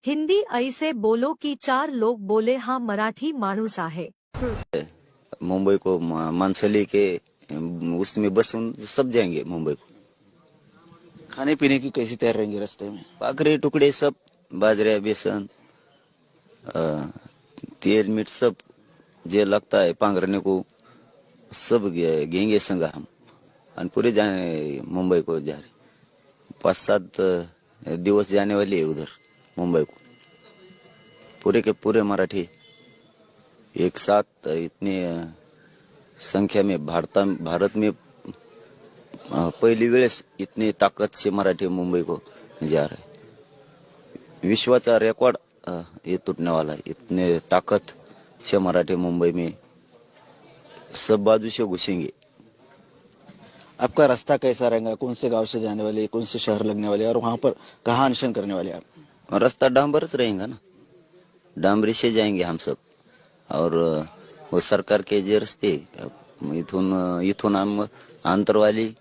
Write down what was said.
हिंदी ऐसे बोलो कि चार लोग बोले हाँ मराठी माणूस आहे। मुंबई को मानसा लेके उसमें बस सब जाएंगे मुंबई को। खाने पीने की कैसी तैयार रहेंगे रास्ते में? पाखरे टुकड़े सब, बाजरा बेसन, अ, तेल मिर्च सब जो लगता है पांगरने को सब घेंगे संग हम। और पूरे जाने मुंबई को जा रहे 5-7 दिवस जाने वाले है उधर मुंबई को। पूरे के पूरे मराठी एक साथ इतने संख्या में भारत में पहली वेळेस इतनी ताकत से मराठी मुंबई को जा रहे। विश्वाचा रिकॉर्ड ये टूटने वाला है। इतने ताकत से मराठी मुंबई में सब बाजू से घुसेंगे। आपका रास्ता कैसा रहेगा? कौन से गांव से जाने वाले, कौन से शहर लगने वाले और वहां पर कहाँ अनशन करने वाले आप? और रास्ता डांबरच रहेगा ना, डांबरी से जाएंगे हम सब। और वो सरकार के जे रस्ते इथून हम आंतरवाली